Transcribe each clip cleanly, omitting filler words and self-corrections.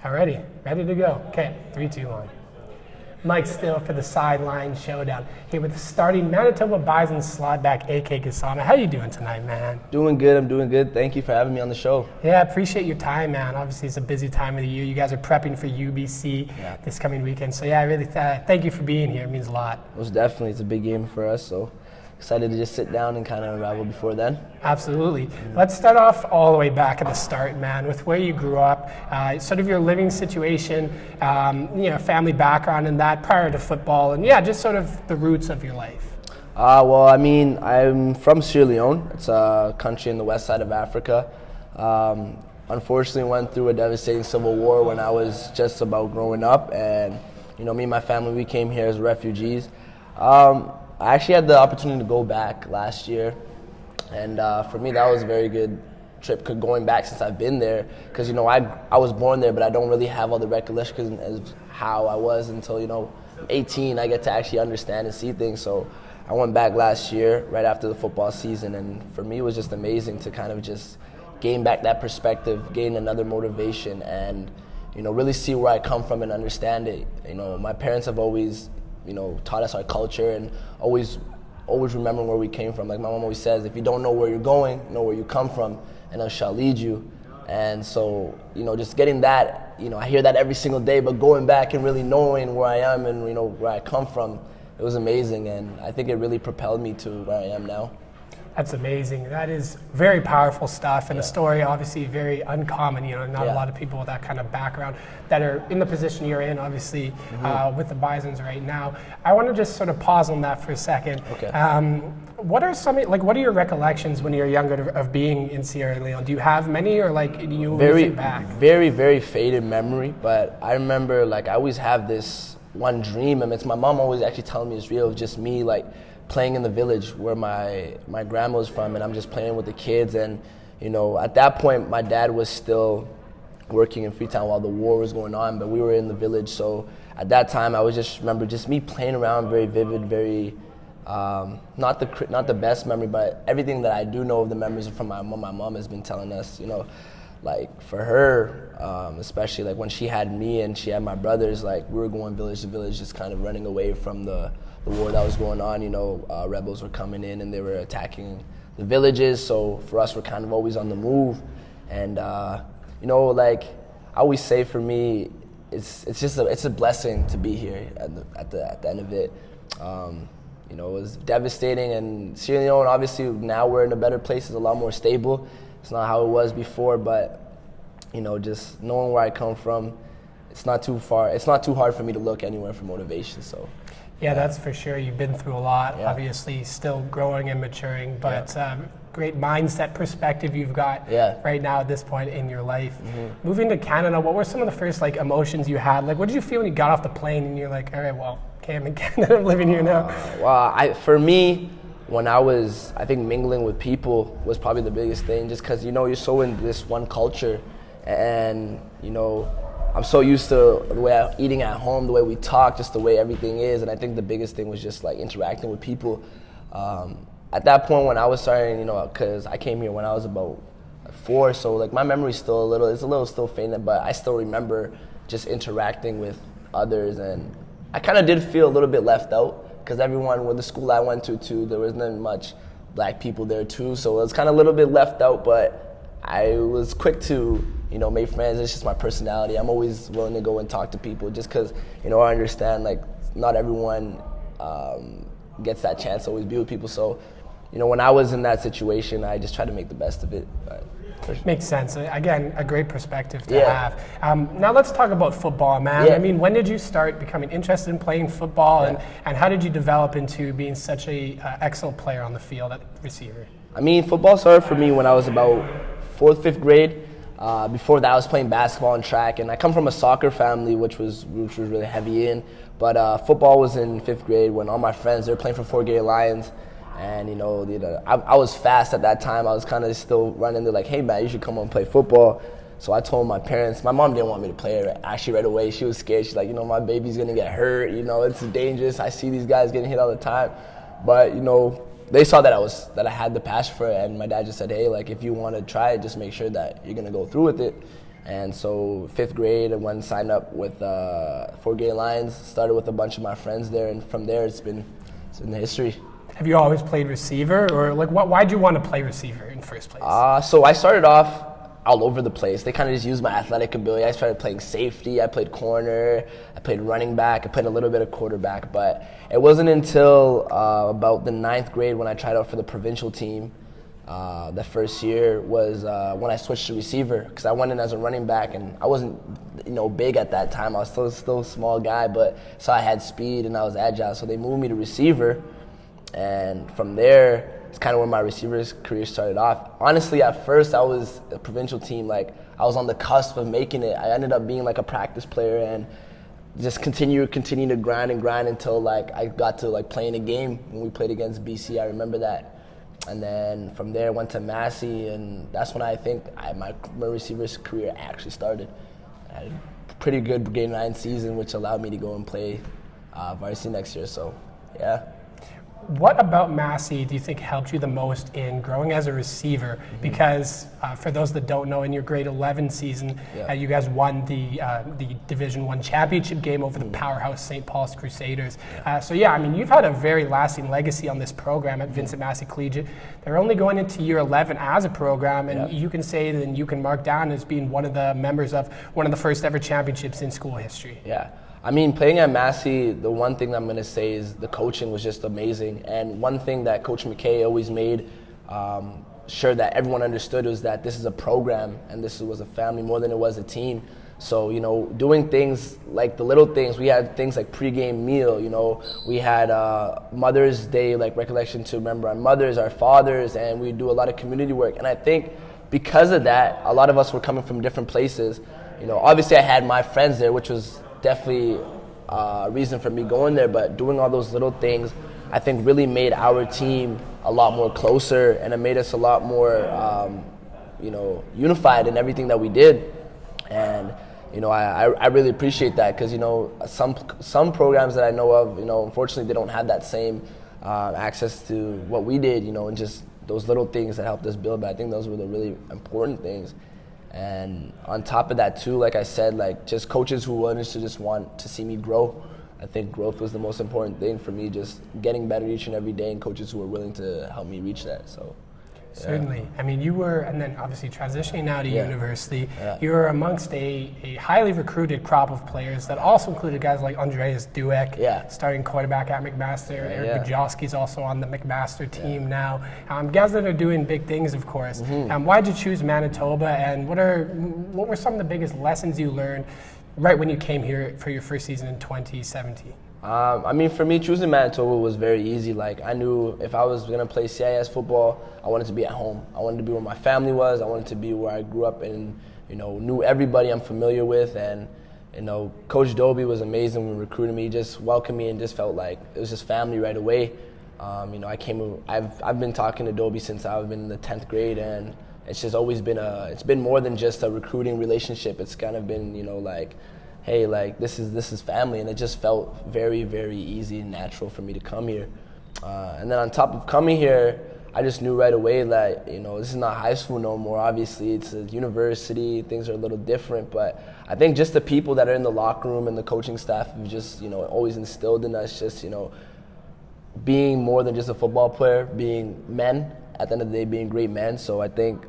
Alrighty, ready to go. Okay, 3, 2, 1. Mike Still for the Sideline Showdown. Here with the starting Manitoba Bison slot back, AK Gassama. How you doing tonight, man? Doing good, I'm doing good. Thank you for having me on the show. Yeah, appreciate your time, man. Obviously, it's a busy time of the year. You guys are prepping for UBC this coming weekend. So yeah, I really thank you for being here. It means a lot. Most definitely, it's a big game for us, so excited to just sit down and kind of unravel before then. Absolutely. Let's start off all the way back at the start, man, with where you grew up, sort of your living situation, family background and that prior to football, and just sort of the roots of your life. Well, I mean, I'm from Sierra Leone. It's a country in the west side of Africa. Unfortunately, went through a devastating civil war when I was just about growing up, and me and my family, we came here as refugees. I actually had the opportunity to go back last year, and for me that was a very good trip going back since I've been there, because I was born there, but I don't really have all the recollection as how I was until 18. I get to actually understand and see things. So I went back last year right after the football season, and for me it was just amazing to kind of just gain back that perspective, gain another motivation, and really see where I come from and understand it. My parents have always taught us our culture and always remembering where we came from. Like my mom always says, if you don't know where you're going, know where you come from, and it shall lead you. And so, just getting that, I hear that every single day, but going back and really knowing where I am and, where I come from, it was amazing. And I think it really propelled me to where I am now. That's amazing. That is very powerful stuff, and a story obviously very uncommon. Not a lot of people with that kind of background that are in the position you're in, obviously, with the Bisons right now. I want to just sort of pause on that for a second. Okay. What are your recollections when you were younger of being in Sierra Leone? Do you have many, or do you think back? Very, very faded memory, but I remember I always have this one dream, and it's my mom always actually telling me it's real, of just me playing in the village where my grandma was from, and I'm just playing with the kids. And at that point my dad was still working in Freetown while the war was going on, but we were in the village. So at that time I was remember me playing around, very vivid, very not the best memory, but everything that I do know of the memories from my mom. My mom has been telling us, for her, especially when she had me and she had my brothers, we were going village to village, just kind of running away from the war that was going on. Rebels were coming in and they were attacking the villages. So for us, we're kind of always on the move. And I always say, for me, it's a blessing to be here at the end of it. It was devastating, and Sierra Leone, obviously now we're in a better place. It's a lot more stable. It's not how it was before, but just knowing where I come from, it's not too hard for me to look anywhere for motivation. So yeah, that's for sure. You've been through a lot, obviously still growing and maturing, but great mindset perspective you've got right now at this point in your life. Moving to Canada, what were some of the first emotions you had? What did you feel when you got off the plane and you're like, all right, well, okay, I'm in Canada, I'm living here now? For me, when I think mingling with people was probably the biggest thing, just because you're so in this one culture, and I'm so used to the way I'm eating at home, the way we talk, just the way everything is. And I think the biggest thing was just interacting with people. At that point when I was starting, because I came here when I was about 4, so my memory's still it's a little still faint, but I still remember just interacting with others. And I kind of did feel a little bit left out, because everyone with the school I went to too, there wasn't much black people there too, so it was kind of a little bit left out. But I was quick to make friends. It's just my personality. I'm always willing to go and talk to people, just because I understand not everyone gets that chance to always be with people. So when I was in that situation, I just tried to make the best of it. Makes sense. Again, a great perspective to have. Now let's talk about football, man. I mean, when did you start becoming interested in playing football, and how did you develop into being such a excellent player on the field at receiver? I mean, football started for me when I was about 4th, 5th grade. Before that, I was playing basketball and track, and I come from a soccer family, which was really heavy in. But football was in 5th grade when all my friends, they were playing for Fort Gay Lions. And I was fast at that time. I was kind of still running. They're like, hey man, you should come on and play football. So I told my parents. My mom didn't want me to play it actually right away. She was scared. She's like, my baby's gonna get hurt. It's dangerous. I see these guys getting hit all the time. But they saw that I had the passion for it, and my dad just said, hey, if you want to try it, just make sure that you're gonna go through with it. And so 5th grade, I went and signed up with Fort Gay Lions, started with a bunch of my friends there, and from there it's been history. Have you always played receiver, or like why'd you want to play receiver in first place? So I started off all over the place. They kind of just used my athletic ability. I started playing safety, I played corner, I played running back, I played a little bit of quarterback, but it wasn't until about the 9th grade when I tried out for the provincial team. The first year was when I switched to receiver, because I went in as a running back and I wasn't big at that time. I was still a small guy, but so I had speed and I was agile, so they moved me to receiver, and from there it's kind of where my receivers career started off. Honestly, at first I was a provincial team, like I was on the cusp of making it. I ended up being like a practice player and just continue to grind until like I got to like playing a game when we played against BC. I remember that. And then from there I went to Massey, and that's when I think my receivers career actually started. I had a pretty good grade 9 season, which allowed me to go and play varsity next year, so yeah. What about Massey do you think helped you the most in growing as a receiver? Mm-hmm. Because for those that don't know, in your grade 11 season, you guys won the Division I championship game over the powerhouse St. Paul's Crusaders. So yeah, I mean, you've had a very lasting legacy on this program at Vincent Massey Collegiate. They're only going into year 11 as a program, and you can say that you can mark down as being one of the members of one of the first ever championships in school history. Yeah. I mean, playing at Massey, the one thing that I'm going to say is the coaching was just amazing. And one thing that Coach McKay always made sure that everyone understood was that this is a program and this was a family more than it was a team. So, doing things like the little things, we had things like pregame meal, we had Mother's Day, like recollection to remember our mothers, our fathers, and we do a lot of community work. And I think because of that, a lot of us were coming from different places. Obviously I had my friends there, which was definitely a reason for me going there, but doing all those little things I think really made our team a lot more closer, and it made us a lot more unified in everything that we did. And I really appreciate that, because some programs that I know of, unfortunately they don't have that same access to what we did, and just those little things that helped us build. But I think those were the really important things. And on top of that too, like I said, like just coaches who wanted to just want to see me grow. I think growth was the most important thing for me, just getting better each and every day, and coaches who were willing to help me reach that. So certainly. I mean, you were, and then obviously transitioning now to university, you were amongst a highly recruited crop of players that also included guys like Andreas Dueck, starting quarterback at McMaster. Eric Bajowski's also on the McMaster team now. Guys that are doing big things, of course. Why did you choose Manitoba, and what were some of the biggest lessons you learned right when you came here for your first season in 2017? I mean, for me, choosing Manitoba was very easy. Like, I knew if I was going to play CIS football, I wanted to be at home. I wanted to be where my family was. I wanted to be where I grew up and, knew everybody I'm familiar with. And, Coach Dobie was amazing when recruiting me, just welcomed me and just felt like it was just family right away. I've been talking to Dobie since I've been in the 10th grade, and it's just always been it's been more than just a recruiting relationship. It's kind of been, like, hey, like this is family, and it just felt very, very easy and natural for me to come here. And then on top of coming here, I just knew right away that, this is not high school no more. Obviously, it's a university, things are a little different, but I think just the people that are in the locker room and the coaching staff have just, always instilled in us just, being more than just a football player, being men, at the end of the day, being great men. So I think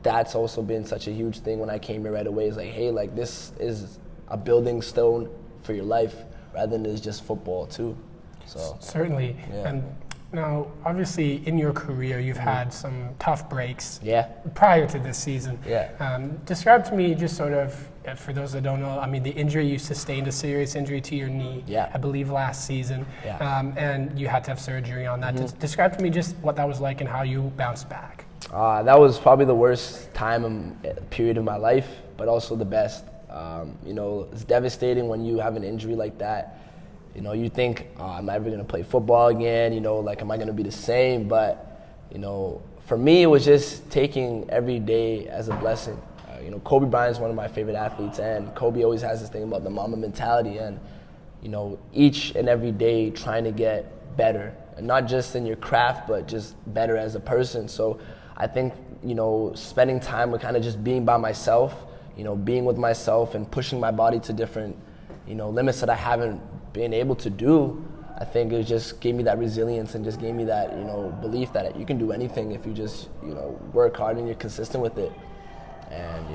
that's also been such a huge thing when I came here right away. It's like, hey, like this is a building stone for your life rather than it's just football too. So certainly. And now, obviously, in your career, you've had some tough breaks prior to this season. Describe to me just sort of, for those that don't know, I mean, the injury you sustained, a serious injury to your knee, I believe last season, and you had to have surgery on that. Describe to me just what that was like and how you bounced back. That was probably the worst period of my life, but also the best. It's devastating when you have an injury like that. You think, am I ever going to play football again? Like, am I going to be the same? But, for me, it was just taking every day as a blessing. Kobe Bryant is one of my favorite athletes, and Kobe always has this thing about the Mamba mentality, and, each and every day trying to get better, and not just in your craft, but just better as a person. So I think, spending time with kind of just being by myself, being with myself and pushing my body to different, limits that I haven't been able to do, I think it just gave me that resilience and just gave me that, belief that you can do anything if you just, work hard and you're consistent with it. And,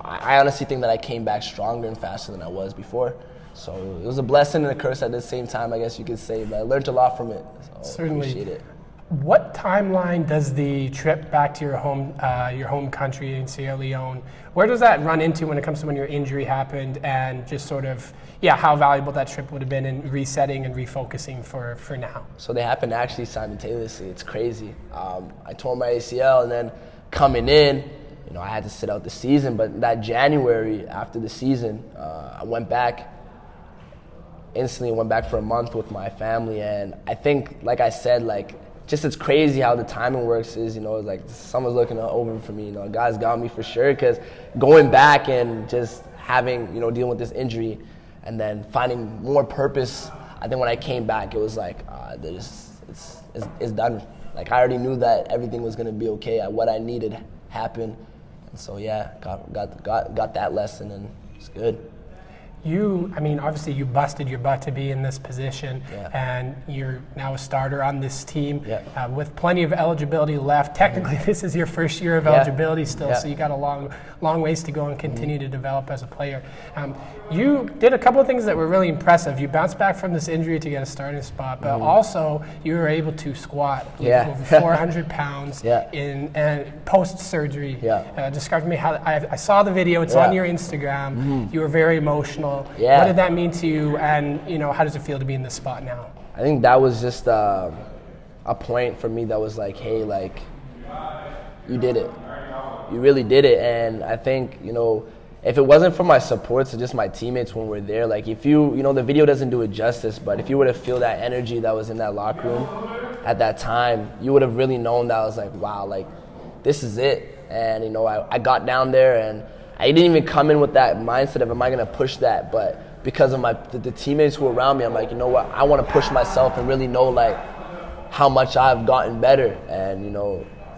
I honestly think that I came back stronger and faster than I was before. So it was a blessing and a curse at the same time, I guess you could say, but I learned a lot from it. So Certainly. I appreciate it. What timeline does the trip back to your home country in Sierra Leone, where does that run into when it comes to when your injury happened, and just sort of, how valuable that trip would have been in resetting and refocusing for now? So they happened actually simultaneously. It's crazy. I tore my ACL, and then coming in, I had to sit out the season. But that January after the season, I went back for a month with my family, and I think, like I said, just it's crazy how the timing works is, it's like someone's looking over for me, God's got me for sure, because going back and just having, dealing with this injury and then finding more purpose, I think when I came back, it was like, it's done. Like I already knew that everything was going to be okay. What I needed happened. And so, got that lesson, and it's good. Obviously you busted your butt to be in this position, and you're now a starter on this team with plenty of eligibility left. Technically, this is your first year of eligibility still, so you got a long ways to go and continue to develop as a player. You did a couple of things that were really impressive. You bounced back from this injury to get a starting spot, but also you were able to squat over 400 pounds in post-surgery. Describe to me how I saw the video. It's on your Instagram. You were very emotional. What did that mean to you, and how does it feel to be in this spot now? I think that was just a point for me that was like, hey, you did it. You really did it. And I think, if it wasn't for my support to just my teammates when we're there, if you, the video doesn't do it justice, but if you were to feel that energy that was in that locker room at that time, you would have really known that I was like, wow, this is it. And, I got down there, and I didn't even come in with that mindset of, am I going to push that? But because of the teammates who were around me, I'm like, you know what? I want to push myself and really know, how much I've gotten better. And,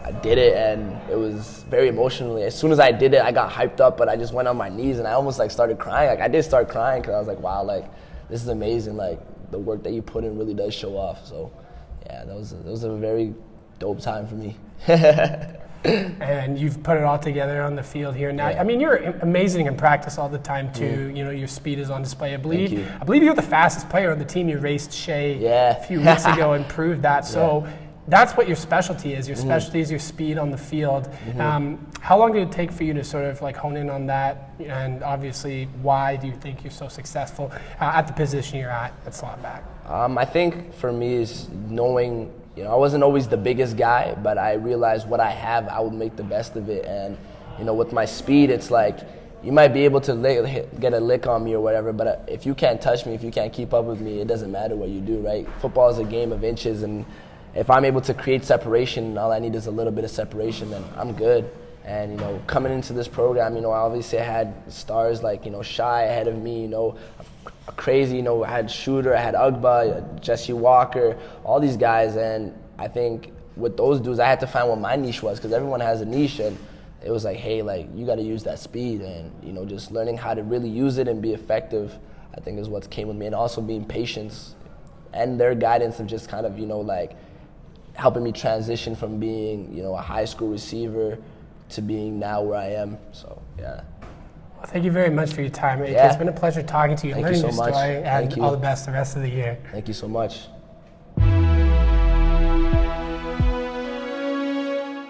I did it, and it was very emotionally. As soon as I did it, I got hyped up, but I just went on my knees, and I almost, started crying. I did start crying because I was like, wow, this is amazing. The work that you put in really does show off. So, that was a very dope time for me. And you've put it all together on the field here now. You're amazing in practice all the time too. Your speed is on display. I believe you're the fastest player on the team. You raced Shea a few weeks ago and proved that. So that's what your specialty is. Your specialty is your speed on the field. How long did it take for you to sort of hone in on that? And obviously, why do you think you're so successful at the position you're at slot back? I think for me is knowing. I wasn't always the biggest guy, but I realized what I have, I would make the best of it. And, with my speed, it's you might be able to get a lick on me or whatever, but if you can't touch me, if you can't keep up with me, it doesn't matter what you do, right? Football is a game of inches, and if I'm able to create separation, all I need is a little bit of separation, then I'm good. And, coming into this program, obviously I had stars like, Shai ahead of me, crazy, I had Shooter, I had Ugba, Jesse Walker, all these guys. And I think with those dudes, I had to find what my niche was, because everyone has a niche, and it was like, hey, you got to use that speed, and, just learning how to really use it and be effective, I think is what came with me. And also being patient, and their guidance of just kind of, helping me transition from being, a high school receiver to being now where I am. So, Well, thank you very much for your time. It's been a pleasure talking to you, learning your story, and all the best the rest of the year. Thank you so much.